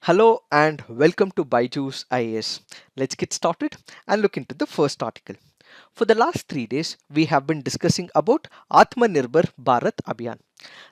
Hello and welcome to Byju's IAS. Let's get started and look into the first article. For the last 3 days, we have been discussing about Atmanirbhar Bharat Abhiyan.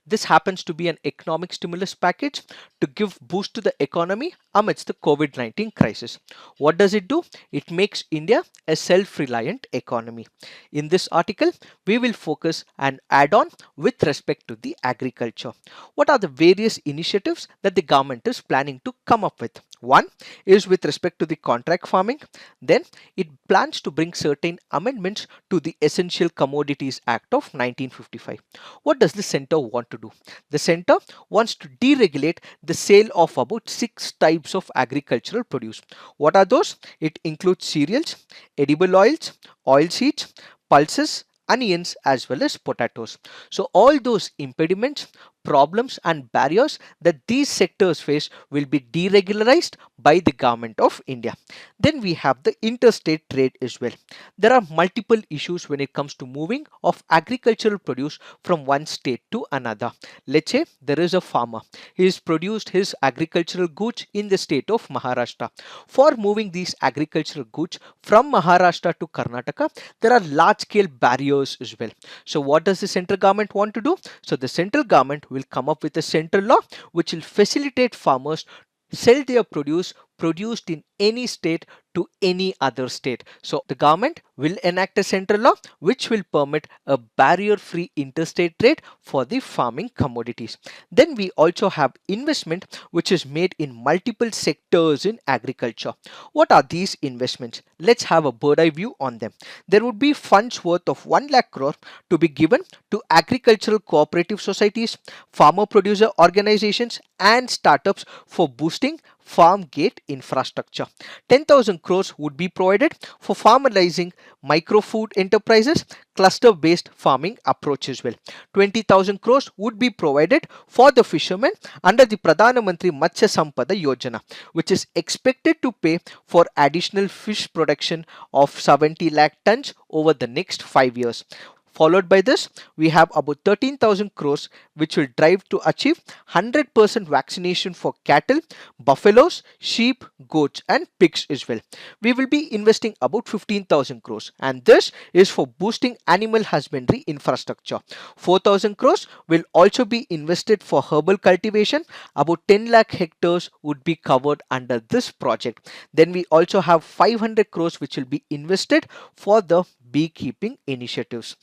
This happens to be an economic stimulus package to give boost to the economy amidst the COVID-19 crisis. What does it do? It makes India a self-reliant economy. In this article, we will focus and add on with respect to the agriculture. What are the various initiatives that the government is planning to come up with? One is with respect to the contract farming. Then it plans to bring certain amendments to the Essential Commodities Act of 1955. What does the center want to do? The center wants to deregulate the sale of about six types of agricultural produce. What are those? It includes cereals, edible oils, oilseeds, pulses, onions, as well as potatoes. So all those impediments, problems and barriers that these sectors face will be deregularized by the government of India. Then we have the interstate trade as well. There are multiple issues when it comes to moving of agricultural produce from one state to another. Let's say there is a farmer. He has produced his agricultural goods in the state of Maharashtra. For moving these agricultural goods from Maharashtra to Karnataka, there are large scale barriers as well. So what does the central government want to do? So the central government will come up with a central law which will facilitate farmers sell their produce produced in any state to any other state. So the government will enact a central law which will permit a barrier free interstate trade for the farming commodities. Then we also have investment which is made in multiple sectors in agriculture. What are these investments? Let's have a bird eye view on them. There would be funds worth of 1 lakh crore to be given to agricultural cooperative societies, farmer producer organizations and startups for boosting farm gate infrastructure. 10,000 crores would be provided for farmalizing micro food enterprises, cluster based farming approach as well. 20,000 crores would be provided for the fishermen under the Pradhana Mantri Matsya Sampada Yojana, which is expected to pay for additional fish production of 70 lakh tons over the next 5 years. Followed by this, we have about 13,000 crores which will drive to achieve 100% vaccination for cattle, buffaloes, sheep, goats and pigs as well. We will be investing about 15,000 crores and this is for boosting animal husbandry infrastructure. 4,000 crores will also be invested for herbal cultivation. About 10 lakh hectares would be covered under this project. Then we also have 500 crores which will be invested for the beekeeping initiatives.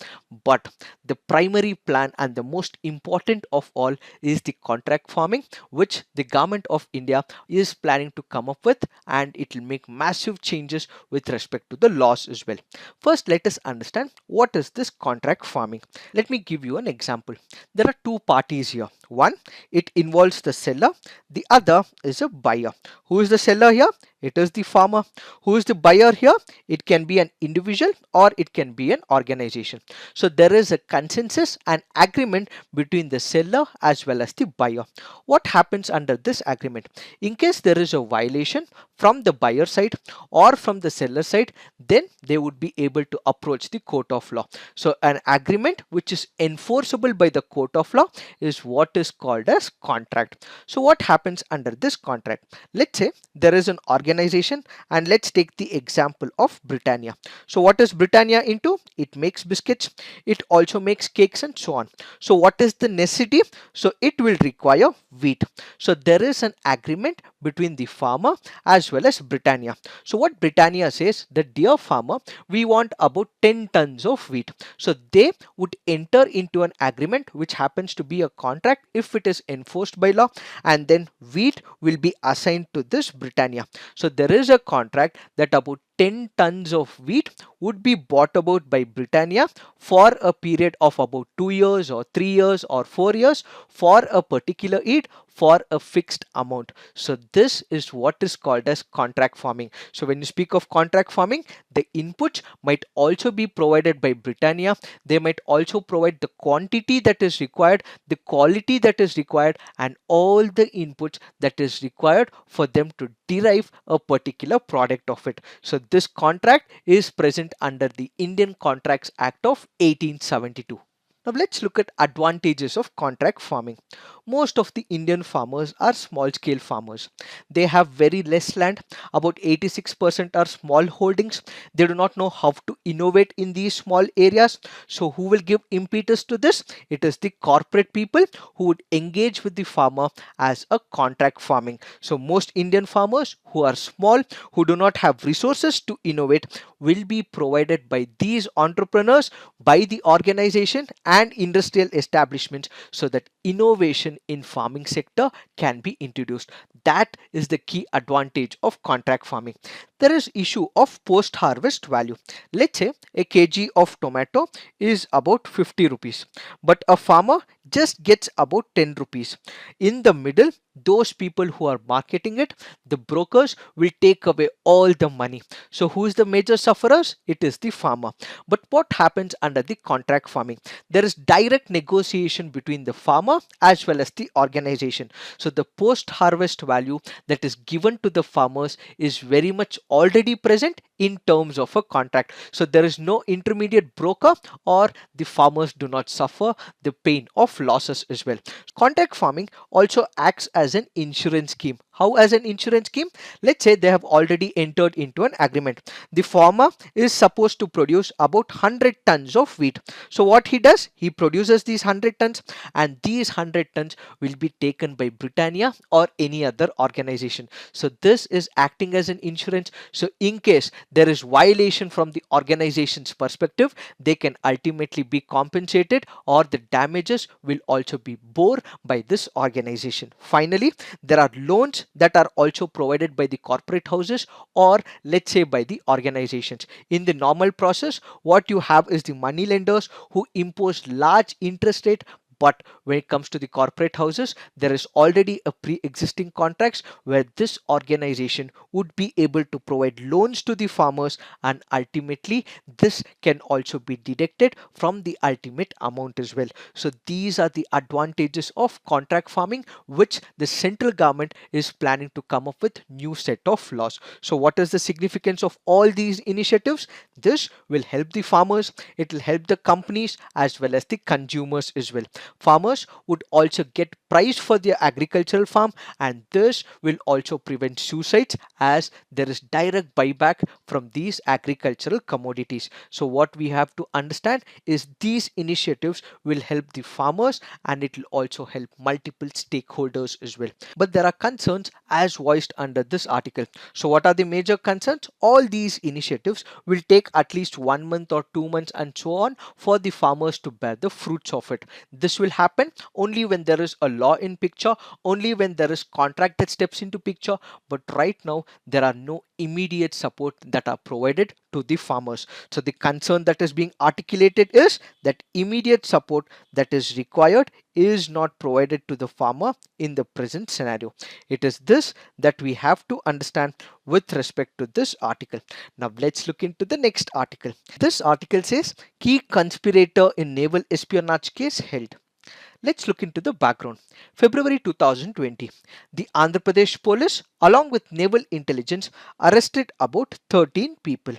But the primary plan and the most important of all is the contract farming, which the government of India is planning to come up with, and it will make massive changes with respect to the laws as well. First, let us understand what is this contract farming. Let me give you an example. There are two parties here. One, it involves the seller, the other is a buyer. Who is the seller here? It is the farmer. Who is the buyer here? It can be an individual or it can be an organization. So there is a consensus and agreement between the seller as well as the buyer. What happens under this agreement? In case there is a violation from the buyer side or from the seller side, then they would be able to approach the court of law. So an agreement which is enforceable by the court of law is what is called as contract. So what happens under this contract? Let's say there is an organization and let's take the example of Britannia. So what is Britannia into? It makes biscuits, it also makes cakes and so on. So what is the necessity? So it will require wheat. So there is an agreement between the farmer as well as Britannia. So what Britannia says, the dear farmer, we want about 10 tons of wheat. So they would enter into an agreement which happens to be a contract if it is enforced by law, and then wheat will be assigned to this Britannia. So there is a contract that about 10 tons of wheat would be bought about by Britannia for a period of about 2 years or 3 years or 4 years for a particular eat for a fixed amount. So this is what is called as contract farming. So when you speak of contract farming, the inputs might also be provided by Britannia. They might also provide the quantity that is required, the quality that is required, and all the inputs that is required for them to derive a particular product of it. So this contract is present under the Indian Contracts Act of 1872. Now let's look at advantages of contract farming. Most of the Indian farmers are small scale farmers. They have very less land, about 86% are small holdings. They do not know how to innovate in these small areas. So, who will give impetus to this? It is the corporate people who would engage with the farmer as a contract farming. So, most Indian farmers who are small, who do not have resources to innovate, will be provided by these entrepreneurs, by the organization and industrial establishments, so that innovation in farming sector can be introduced. That is the key advantage of contract farming. There is issue of post harvest value. Let's say a kg of tomato is about 50 rupees, but a farmer just gets about 10 rupees. In the middle, those people who are marketing it, the brokers, will take away all the money. So who is the major sufferers? It is the farmer. But what happens under the contract farming? There is direct negotiation between the farmer as well as the organization. So the post harvest value that is given to the farmers is very much already present in terms of a contract. So there is no intermediate broker, or the farmers do not suffer the pain of losses as well. Contract farming also acts as an insurance scheme. How as an insurance scheme? Let's say they have already entered into an agreement. The farmer is supposed to produce about 100 tons of wheat. So what he does, he produces these 100 tons, and these 100 tons will be taken by Britannia or any other organization. So this is acting as an insurance. So in case there is violation from the organization's perspective, they can ultimately be compensated, or the damages will also be bore by this organization. Finally, there are loans that are also provided by the corporate houses, or let's say by the organizations. In the normal process, what you have is the money lenders who impose large interest rate. But when it comes to the corporate houses, there is already a pre-existing contracts where this organization would be able to provide loans to the farmers, and ultimately this can also be deducted from the ultimate amount as well. So these are the advantages of contract farming, which the central government is planning to come up with new set of laws. So what is the significance of all these initiatives? This will help the farmers, it will help the companies as well as the consumers as well. Farmers would also get price for their agricultural farm, and this will also prevent suicides, as there is direct buyback from these agricultural commodities. So what we have to understand is these initiatives will help the farmers, and it will also help multiple stakeholders as well. But there are concerns as voiced under this article. So what are the major concerns? All these initiatives will take at least 1 month or 2 months and so on for the farmers to bear the fruits of it. This will happen only when there is a law in picture, only when there is contract that steps into picture. But right now there are no immediate support that are provided to the farmers. So the concern that is being articulated is that immediate support that is required is not provided to the farmer in the present scenario. It is this that we have to understand with respect to this article. Now let's look into the next article. This article says key conspirator in naval espionage case held. Let's look into the background. February 2020, the Andhra Pradesh police, along with naval intelligence, arrested about 13 people.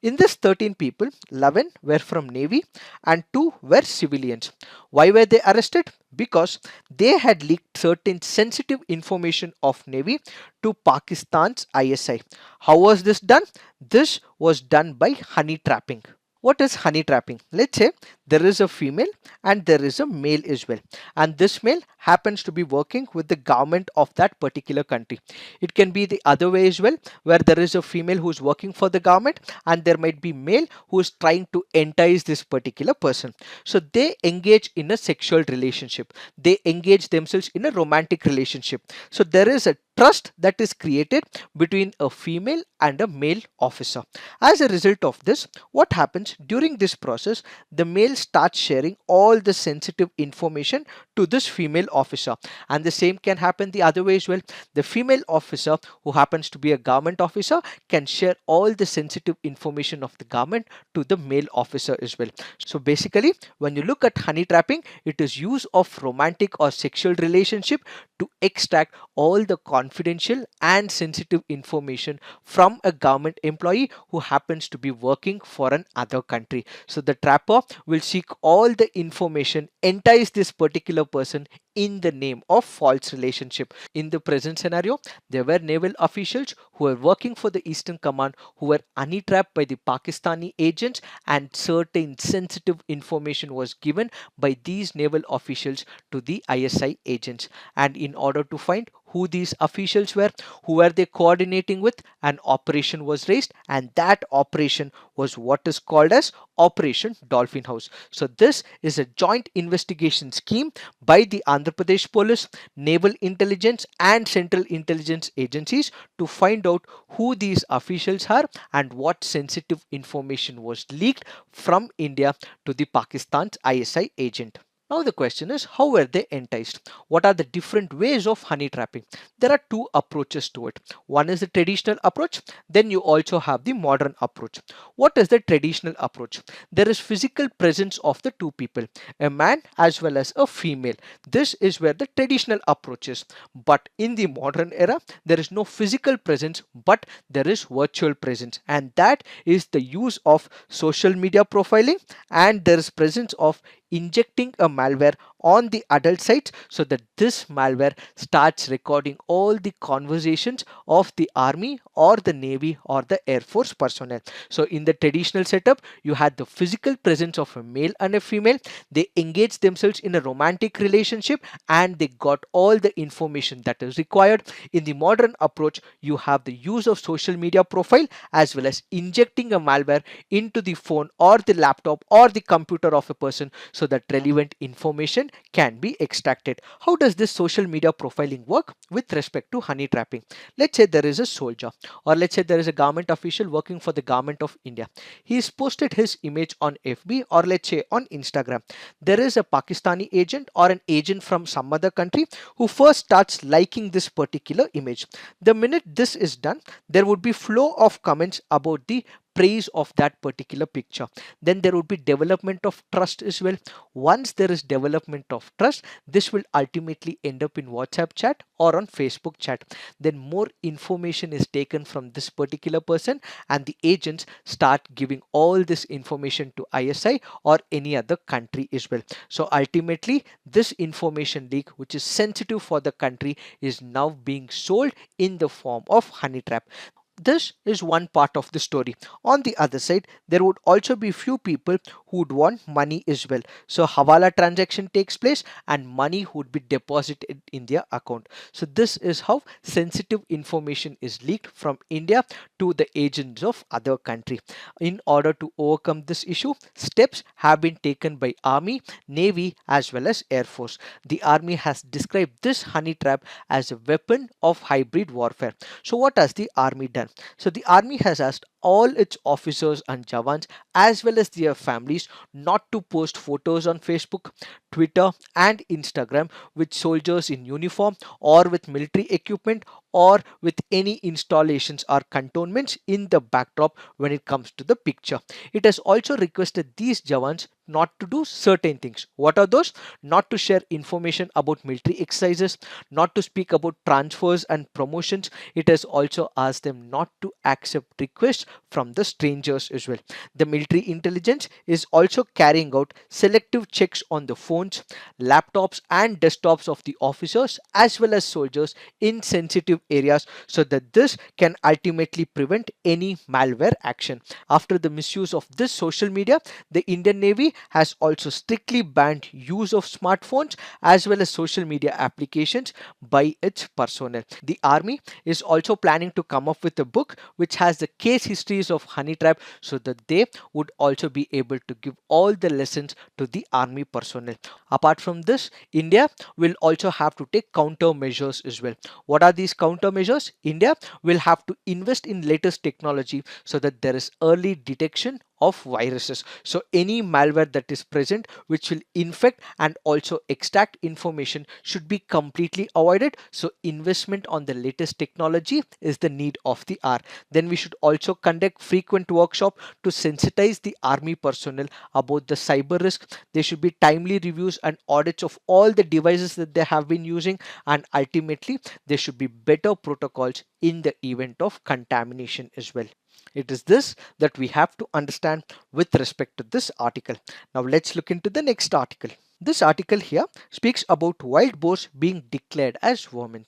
In this 13 people, 11 were from Navy and 2 were civilians. Why were they arrested? Because they had leaked certain sensitive information of Navy to Pakistan's ISI. How was this done? This was done by honey trapping. What is honey trapping? Let's say there is a female and there is a male as well, and this male happens to be working with the government of that particular country. It can be the other way as well, where there is a female who is working for the government and there might be male who is trying to entice this particular person. So they engage in a sexual relationship, they engage themselves in a romantic relationship. So there is a trust that is created between a female and a male officer. As a result of this, what happens during this process, the male starts sharing all the sensitive information to this female officer, and the same can happen the other way as well. The female officer who happens to be a government officer can share all the sensitive information of the government to the male officer as well. So basically, when you look at honey trapping, it is use of romantic or sexual relationship to extract all the confidential and sensitive information from a government employee who happens to be working for an other country. So the trapper will seek all the information, entice this particular person in the name of false relationship. In the present scenario, there were naval officials who were working for the Eastern Command who were honey-trapped by the Pakistani agents, and certain sensitive information was given by these naval officials to the ISI agents. And in order to find who these officials were, who were they coordinating with, an operation was raised, and that operation was what is called as Operation Dolphin House. So this is a joint investigation scheme by the Andhra Pradesh Police, Naval Intelligence and Central Intelligence agencies to find out who these officials are and what sensitive information was leaked from India to the Pakistan's ISI agent. Now the question is, how were they enticed? What are the different ways of honey trapping? There are two approaches to it. One is the traditional approach, then you also have the modern approach. What is the traditional approach? There is physical presence of the two people, a man as well as a female. This is where the traditional approach is. But in the modern era, there is no physical presence, but there is virtual presence, and that is the use of social media profiling, and there is presence of injecting a malware on the adult sites so that this malware starts recording all the conversations of the army or the navy or the air force personnel. So in the traditional setup, you had the physical presence of a male and a female. They engaged themselves in a romantic relationship and they got all the information that is required. In the modern approach, you have the use of social media profile as well as injecting a malware into the phone or the laptop or the computer of a person so that relevant information can be extracted. How does this social media profiling work with respect to honey trapping? Let's say there is a soldier, or let's say there is a government official working for the government of India. He has posted his image on FB, or let's say on Instagram. There is a Pakistani agent or an agent from some other country who first starts liking this particular image. The minute this is done, there would be flow of comments about the praise of that particular picture. Then there would be development of trust as well. Once there is development of trust, this will ultimately end up in WhatsApp chat or on Facebook chat. Then more information is taken from this particular person, and the agents start giving all this information to ISI or any other country as well. So ultimately, this information leak, which is sensitive for the country, is now being sold in the form of honey trap. This is one part of the story. On the other side, there would also be few people who would want money as well. So Hawala transaction takes place and money would be deposited in their account. So this is how sensitive information is leaked from India to the agents of other country. In order to overcome this issue, steps have been taken by Army, Navy as well as Air Force. The Army has described this honey trap as a weapon of hybrid warfare. So what has the Army done? So the Army has asked all its officers and jawans as well as their families not to post photos on Facebook, Twitter and Instagram with soldiers in uniform or with military equipment or with any installations or cantonments in the backdrop when it comes to the picture. It has also requested these jawans not to do certain things. What are those? Not to share information about military exercises, not to speak about transfers and promotions. It has also asked them not to accept requests from the strangers as well. The military intelligence is also carrying out selective checks on the phones, laptops and desktops of the officers as well as soldiers in sensitive areas so that this can ultimately prevent any malware action. After the misuse of this social media, the Indian Navy has also strictly banned use of smartphones as well as social media applications by its personnel. The Army is also planning to come up with a book which has the case histories of honey trap so that they would also be able to give all the lessons to the Army personnel. Apart from this, India will also have to take countermeasures as well. What are these countermeasures? India will have to invest in latest technology so that there is early detection of viruses. So any malware that is present which will infect and also extract information should be completely avoided. So investment on the latest technology is the need of the hour. Then we should also conduct frequent workshop to sensitize the Army personnel about the cyber risk. There should be timely reviews and audits of all the devices that they have been using, and ultimately there should be better protocols in the event of contamination as well. It is this that we have to understand with respect to this article. Now let's look into the next article. This article here speaks about wild boars being declared as vermin.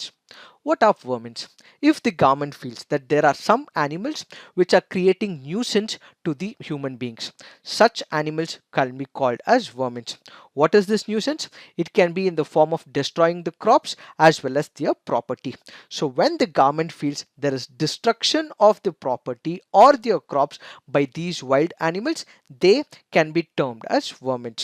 What are vermin? If the government feels that there are some animals which are creating nuisance to the human beings, such animals can be called as vermin. What is this nuisance? It can be in the form of destroying the crops as well as their property. So when the government feels there is destruction of the property or their crops by these wild animals, they can be termed as vermin.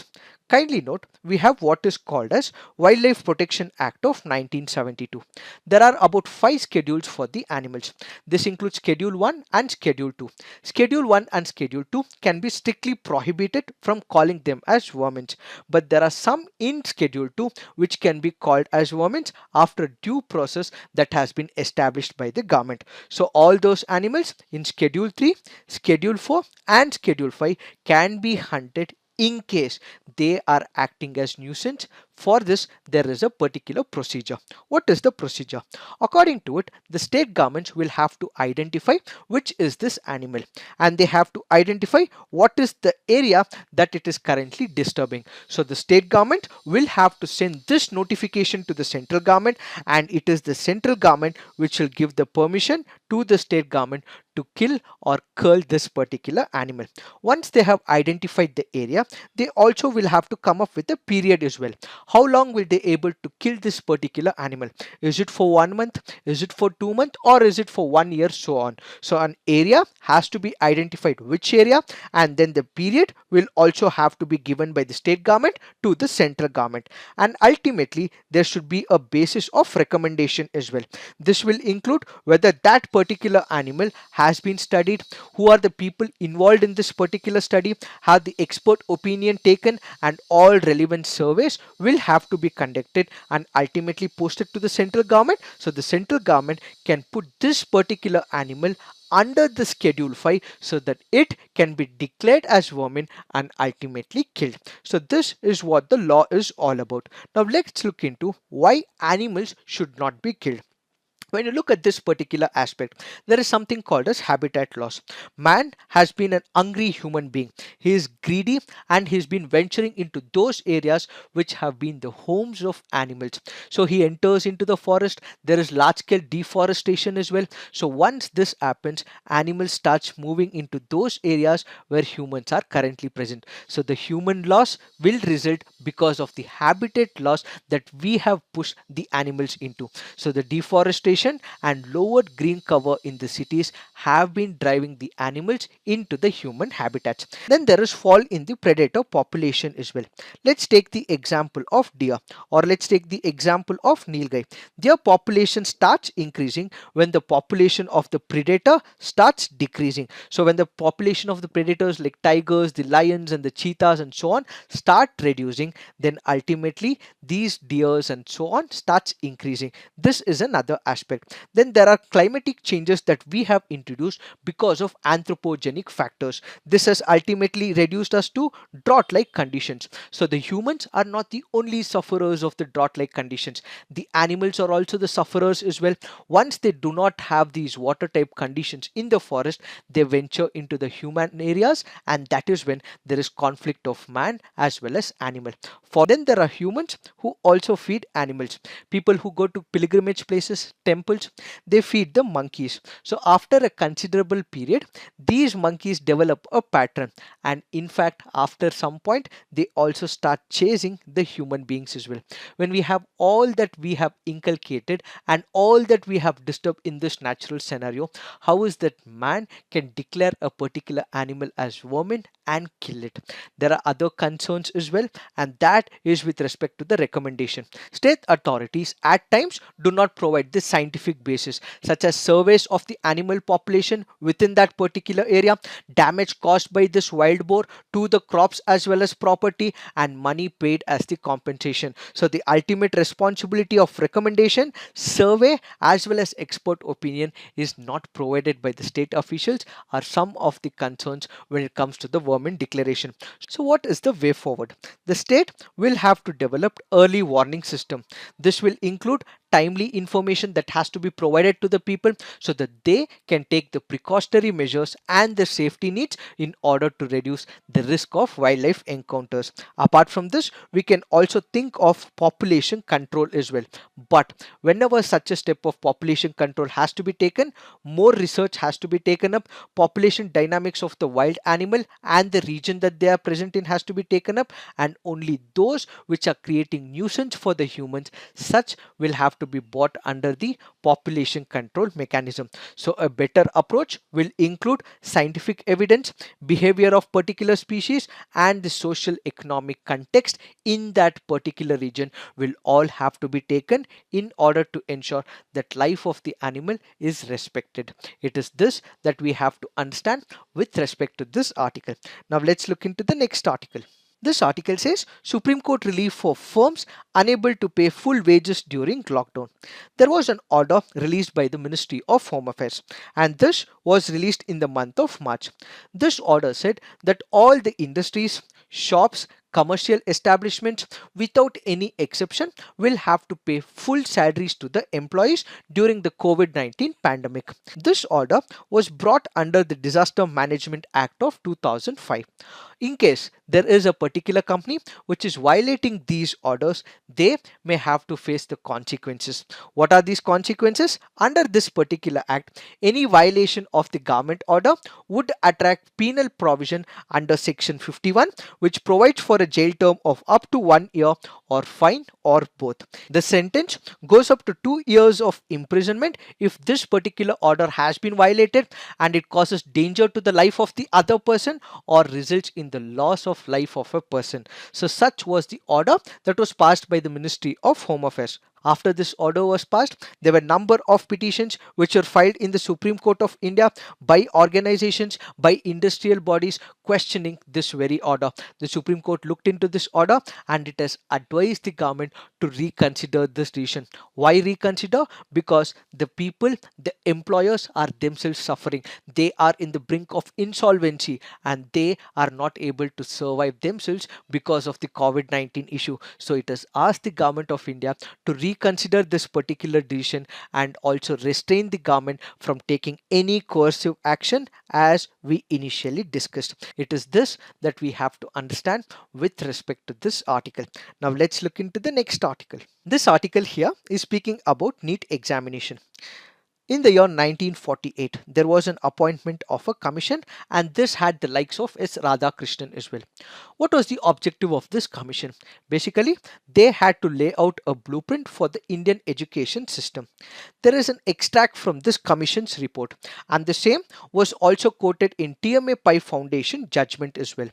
Kindly note, we have what is called as Wildlife Protection Act of 1972. There are about 5 schedules for the animals. This includes Schedule 1 and Schedule 2. Schedule 1 and Schedule 2 can be strictly prohibited from calling them as vermin, but there are some in Schedule 2 which can be called as vermin after due process that has been established by the government. So all those animals in Schedule 3, Schedule 4 and Schedule 5 can be hunted in case they are acting as nuisance. For this, there is a particular procedure. What is the procedure? According to it, the state governments will have to identify which is this animal, and they have to identify what is the area that it is currently disturbing. So the state government will have to send this notification to the central government, and it is the central government which will give the permission to the state government to kill or cull this particular animal. Once they have identified the area, they also will have to come up with a period as well. How long will they able to kill this particular animal? Is it for 1 month? Is it for 2 months? Or is it for 1 year? So on. So an area has to be identified, which area, and then the period will also have to be given by the state government to the central government. And ultimately, there should be a basis of recommendation as well. This will include whether that particular animal has been studied, who are the people involved in this particular study, have the expert opinion taken, and all relevant surveys will have to be conducted and ultimately posted to the central government. So the central government can put this particular animal under the Schedule 5 so that it can be declared as vermin and ultimately killed. So this is what the law is all about. Now let's look into why animals should not be killed. When you look at this particular aspect, there is something called as habitat loss. Man has been an hungry human being. He is greedy and he's been venturing into those areas which have been the homes of animals. So he enters into the forest. There is large scale deforestation as well. So once this happens, animals starts moving into those areas where humans are currently present. So the human loss will result because of the habitat loss that we have pushed the animals into. So the deforestation and lowered green cover in the cities have been driving the animals into the human habitats. Then there is fall in the predator population as well. Let's take the example of deer, or let's take the example of nilgai. Their population starts increasing when the population of the predator starts decreasing. So when the population of the predators like tigers, the lions and the cheetahs and so on start reducing, then ultimately these deers and so on starts increasing. This is another aspect. Then there are climatic changes that we have introduced because of anthropogenic factors. This has ultimately reduced us to drought like conditions. So the humans are not the only sufferers of the drought like conditions. The animals are also the sufferers as well. Once they do not have these water type conditions in the forest, they venture into the human areas, and that is when there is conflict of man as well as animal. For then there are humans who also feed animals. People who go to pilgrimage places, temples, they feed the monkeys. So after a considerable period, these monkeys develop a pattern, and in fact after some point they also start chasing the human beings as well. When we have all that we have inculcated and all that we have disturbed in this natural scenario, how is that man can declare a particular animal as vermin and kill it? There are other concerns as well, and that is with respect to the recommendation. State authorities at times do not provide the scientific basis, such as surveys of the animal population within that particular area, damage caused by this wild boar to the crops as well as property, and money paid as the compensation. So the ultimate responsibility of recommendation, survey as well as expert opinion is not provided by the state officials, are some of the concerns when it comes to the vermin declaration. So what is the way forward? The state will have to develop early warning system. This will include timely information that has to be provided to the people so that they can take the precautionary measures and the safety needs in order to reduce the risk of wildlife encounters. Apart from this, we can also think of population control as well. But whenever such a step of population control has to be taken, more research has to be taken up. Population dynamics of the wild animal and the region that they are present in has to be taken up, and only those which are creating nuisance for the humans, such will have to be brought under the population control mechanism. So a better approach will include scientific evidence, behavior of particular species, and the social economic context in that particular region will all have to be taken in order to ensure that life of the animal is respected. It is this that we have to understand with respect to this article. Now let's look into the next article. This article says Supreme Court relief for firms unable to pay full wages during lockdown. There was an order released by the Ministry of Home Affairs, and this was released in the month of March. This order said that all the industries, shops, commercial establishments without any exception will have to pay full salaries to the employees during the COVID-19 pandemic. This order was brought under the Disaster Management Act of 2005. In case there is a particular company which is violating these orders, they may have to face the consequences. What are these consequences? Under this particular act, any violation of the government order would attract penal provision under section 51, which provides for a jail term of up to 1 year or fine or both. The sentence goes up to 2 years of imprisonment if this particular order has been violated and it causes danger to the life of the other person or results in the loss of life of a person. So such was the order that was passed by the Ministry of Home Affairs. After this order was passed, there were a number of petitions which were filed in the Supreme Court of India by organizations, by industrial bodies questioning this very order. The Supreme Court looked into this order and it has advised the government to reconsider this decision. Why reconsider? Because the people, the employers are themselves suffering. They are in the brink of insolvency and they are not able to survive themselves because of the COVID-19 issue. So it has asked the government of India to reconsider this particular decision and also restrain the government from taking any coercive action as we initially discussed. It is this that we have to understand with respect to this article. Now let's look into the next article. This article here is speaking about NEET examination. In the year 1948, there was an appointment of a commission, and this had the likes of S. Radhakrishnan as well. What was the objective of this commission? Basically, they had to lay out a blueprint for the Indian education system. There is an extract from this commission's report, and the same was also quoted in TMA Pai Foundation judgment as well.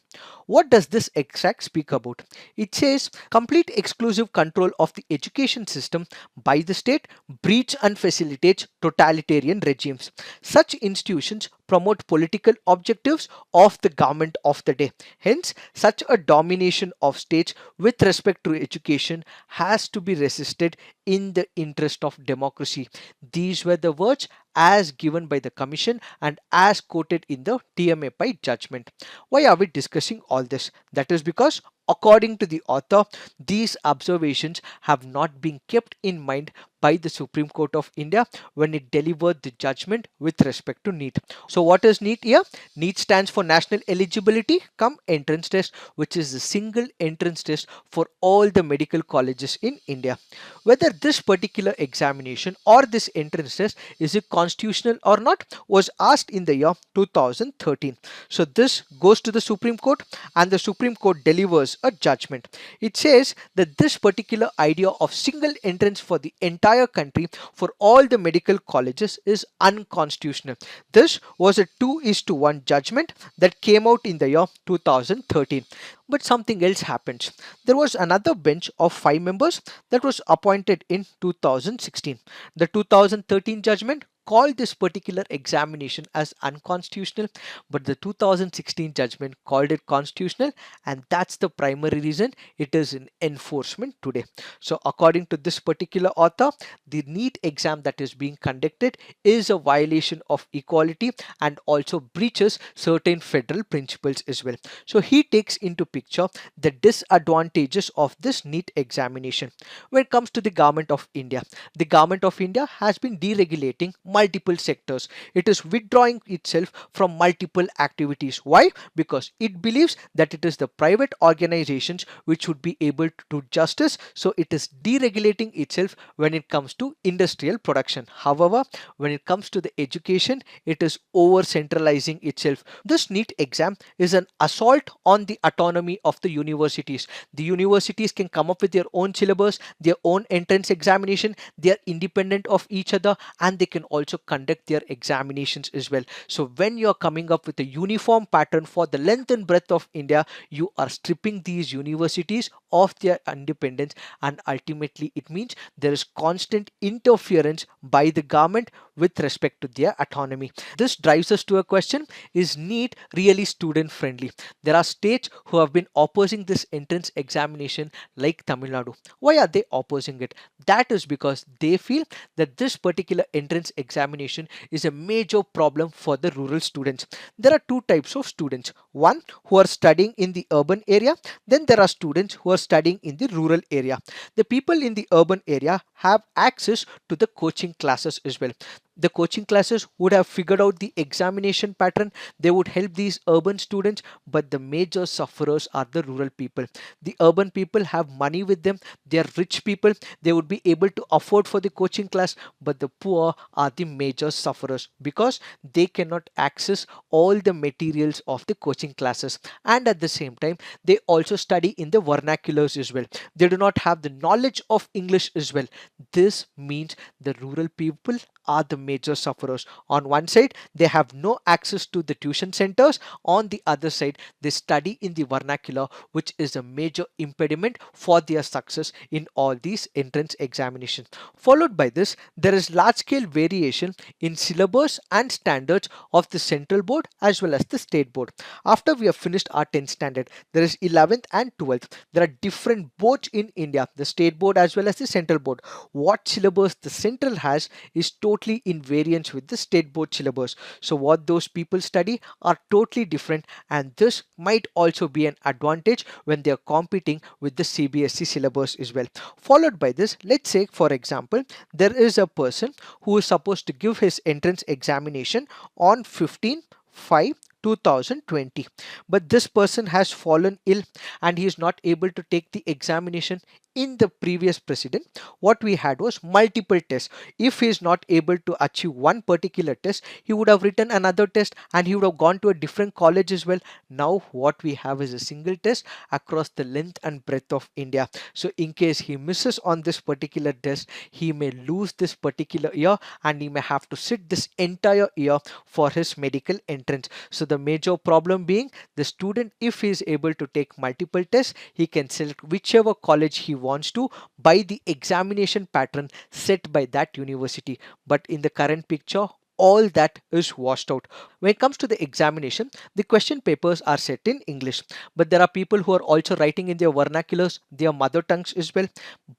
What does this extract speak about? It says complete exclusive control of the education system by the state breeds and facilitates totalitarian regimes. Such institutions promote political objectives of the government of the day. Hence, such a domination of states with respect to education has to be resisted in the interest of democracy. These were the words as given by the commission and as quoted in the TMA Pai judgment. Why are we discussing all this? That is because according to the author, these observations have not been kept in mind by the Supreme Court of India when it delivered the judgment with respect to NEET. So what is NEET here? NEET stands for National Eligibility Cum Entrance Test, which is the single entrance test for all the medical colleges in India. Whether this particular examination or this entrance test is it constitutional or not was asked in the year 2013. So this goes to the Supreme Court and the Supreme Court delivers a judgment. It says that this particular idea of single entrance for the entire country for all the medical colleges is unconstitutional. This was a 2:1 judgment that came out in the year 2013. But something else happens. There was another bench of 5 members that was appointed in 2016. The 2013 judgment called this particular examination as unconstitutional, but the 2016 judgment called it constitutional, and that's the primary reason it is in enforcement today. So according to this particular author, the NEET exam that is being conducted is a violation of equality and also breaches certain federal principles as well. So he takes into picture the disadvantages of this NEET examination. When it comes to the government of India, the government of India has been deregulating multiple sectors. It is withdrawing itself from multiple activities. Why? Because it believes that it is the private organizations which would be able to do justice. So it is deregulating itself when it comes to industrial production. However, when it comes to the education, it is over centralizing itself. This NEET exam is an assault on the autonomy of the universities. The universities can come up with their own syllabus, their own entrance examination. They are independent of each other, and they can also conduct their examinations as well. So when you are coming up with a uniform pattern for the length and breadth of India, you are stripping these universities of their independence, and ultimately it means there is constant interference by the government with respect to their autonomy. This drives us to a question: is NEET really student friendly? There are states who have been opposing this entrance examination, like Tamil Nadu. Why are they opposing it? That is because they feel that this particular entrance examination is a major problem for the rural students. There are two types of students: one who are studying in the urban area, then there are students who are studying in the rural area. The people in the urban area have access to the coaching classes as well. The coaching classes would have figured out the examination pattern. They would help these urban students, but the major sufferers are the rural people. The urban people have money with them, they are rich people, they would be able to afford for the coaching class, but the poor are the major sufferers because they cannot access all the materials of the coaching classes. And at the same time, they also study in the vernaculars as well. They do not have the knowledge of English as well. This means the rural people are the major sufferers. On one side, they have no access to the tuition centers. On the other side, they study in the vernacular, which is a major impediment for their success in all these entrance examinations. Followed by this, there is large scale variation in syllabus and standards of the central board as well as the state board. After we have finished our 10th standard, there is 11th and 12th. There are different boards in India, the state board as well as the central board. What syllabus the central has is totally in variance with the state board syllabus. So what those people study are totally different, and this might also be an advantage when they are competing with the CBSE syllabus as well. Followed by this, let's say for example, there is a person who is supposed to give his entrance examination on 15/5/2020, but this person has fallen ill and he is not able to take the examination. In the previous precedent, what we had was multiple tests. If he is not able to achieve one particular test, he would have written another test and he would have gone to a different college as well. Now what we have is a single test across the length and breadth of India. So in case he misses on this particular test, he may lose this particular year and he may have to sit this entire year for his medical entrance. So the major problem being, the student, if he is able to take multiple tests, he can select whichever college he wants to by the examination pattern set by that university. But in the current picture, all that is washed out. When it comes to the examination, the question papers are set in English, but there are people who are also writing in their vernaculars, their mother tongues as well.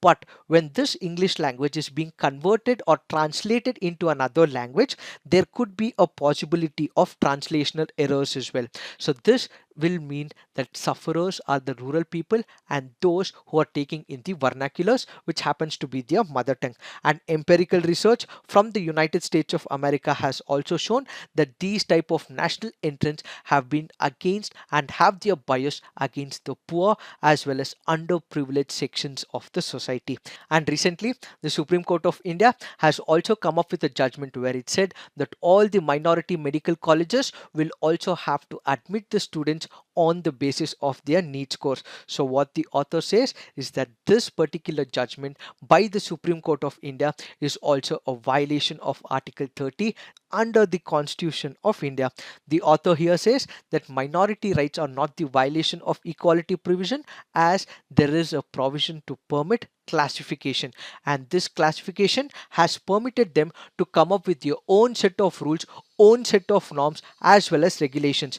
But when this English language is being converted or translated into another language, there could be a possibility of translational errors as well. So this will mean that sufferers are the rural people and those who are taking in the vernaculars, which happens to be their mother tongue. And empirical research from the United States of America has also shown that these type of national entrants have been against and have their bias against the poor as well as underprivileged sections of the society. And recently, the Supreme Court of India has also come up with a judgment where it said that all the minority medical colleges will also have to admit the students on the basis of their NEET scores. So what the author says is that this particular judgment by the Supreme Court of India is also a violation of Article 30 under the Constitution of India. The author here says that minority rights are not the violation of equality provision, as there is a provision to permit classification, and this classification has permitted them to come up with your own set of rules, own set of norms as well as regulations.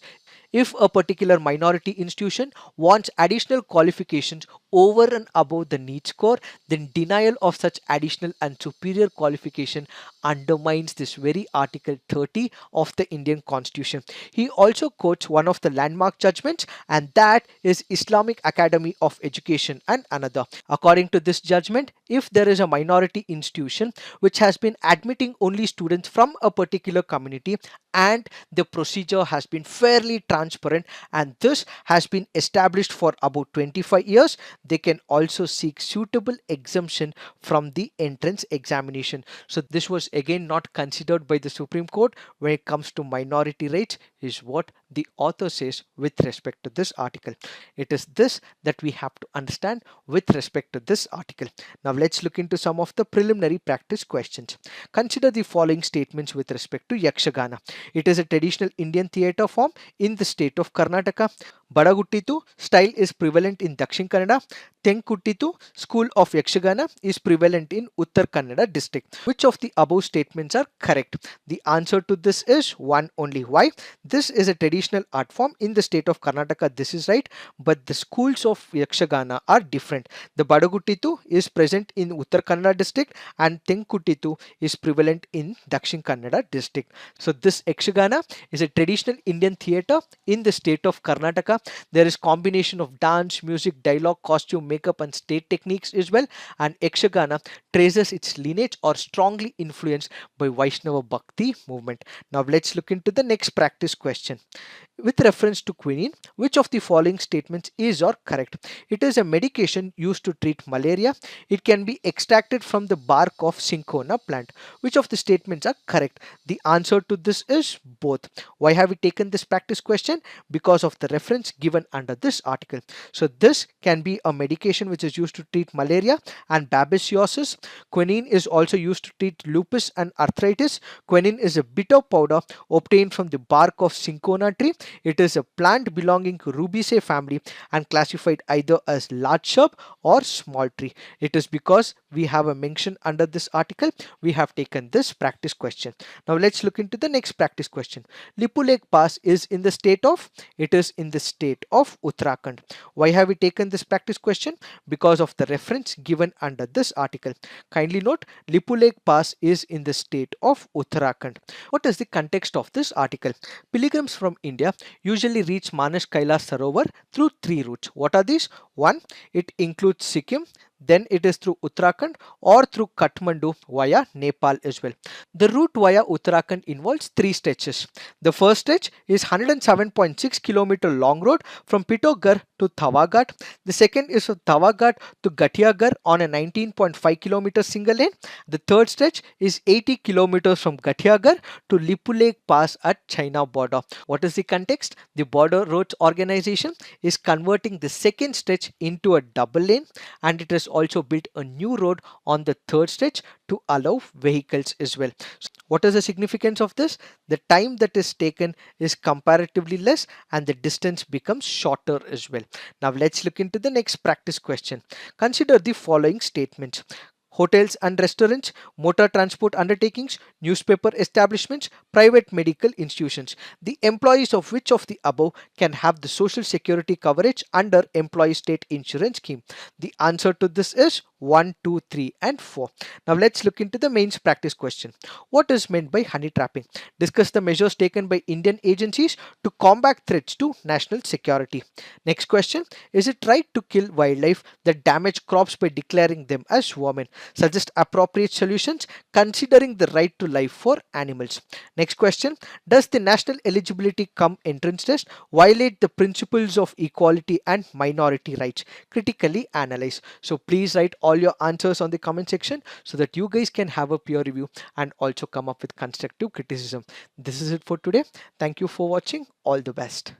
If a particular minority institution wants additional qualifications over and above the NEET score, then denial of such additional and superior qualification undermines this very Article 30 of the Indian Constitution. He also quotes one of the landmark judgments, and that is Islamic Academy of Education and another. According to this judgment, if there is a minority institution which has been admitting only students from a particular community, and the procedure has been fairly transparent, and this has been established for about 25 years, they can also seek suitable exemption from the entrance examination. So this was again not considered by the Supreme Court when it comes to minority rights, is what the author says with respect to this article. It is this that we have to understand with respect to this article. Now let's look into some of the preliminary practice questions. Consider the following statements with respect to Yakshagana. It is a traditional Indian theatre form in the state of Karnataka. Badaguttitu style is prevalent in Dakshin Kannada. Tenkuttitu school of Yakshagana is prevalent in Uttar Kannada district. Which of the above statements are correct? The answer to this is one only. Why? This is a traditional art form in the state of Karnataka. This is right, but the schools of Yakshagana are different. The Badaguttitu is present in Uttar Kannada district and Tenkuttitu is prevalent in Dakshin Kannada district. So this Yakshagana is a traditional Indian theatre in the state of Karnataka. There is combination of dance, music, dialogue, costume, makeup and stage techniques as well, and Yakshagana traces its lineage or strongly influenced by Vaishnava Bhakti movement. Now let's look into the next practice question. With reference to quinine, which of the following statements is or correct? It is a medication used to treat malaria. It can be extracted from the bark of cinchona plant. Which of the statements are correct? The answer to this is both. Why have we taken this practice question? Because of the reference given under this article. So this can be a medication which is used to treat malaria and babesiosis. Quinine is also used to treat lupus and arthritis. Quinine is a bitter powder obtained from the bark of cinchona tree. It is a plant belonging to Rubiaceae family and classified either as large shrub or small tree. It is because we have a mention under this article we have taken this practice question. Now let's look into the next practice question. Lipu Lake Pass is in the state of? It is in the state of Uttarakhand. Why have we taken this practice question? Because of the reference given under this article. Kindly note, Lipu Lake Pass is in the state of Uttarakhand. What is the context of this article? Pilgrims from India usually reach Manas Kailash Sarovar through three routes. What are these? One, it includes Sikkim, then it is through Uttarakhand or through Kathmandu via Nepal as well. The route via Uttarakhand involves three stretches. The first stretch is 107.6 km long road from Pithogarh to Thawagat. The second is from Thawagat to Gatiagar on a 19.5 km single lane. The third stretch is 80 km from Gatiagar to Lipu Lake Pass at China border. What is the context? The Border Roads Organization is converting the second stretch into a double lane, and it has also built a new road on the third stretch to allow vehicles as well. So what is the significance of this? The time that is taken is comparatively less and the distance becomes shorter as well. Now let's look into the next practice question. Consider the following statements. Hotels and restaurants, motor transport undertakings, newspaper establishments, private medical institutions. The employees of which of the above can have the social security coverage under employee state insurance scheme? The answer to this is 1, 2, 3 and 4. Now let's look into the mains practice question. What is meant by honey trapping? Discuss the measures taken by Indian agencies to combat threats to national security. Next question. Is it right to kill wildlife that damage crops by declaring them as vermin? Suggest appropriate solutions considering the right to life for animals. Next question. Does the national eligibility cum entrance test violate the principles of equality and minority rights? Critically analyze. So please write all your answers on the comment section so that you guys can have a peer review and also come up with constructive criticism. This is it for today. Thank you for watching. All the best.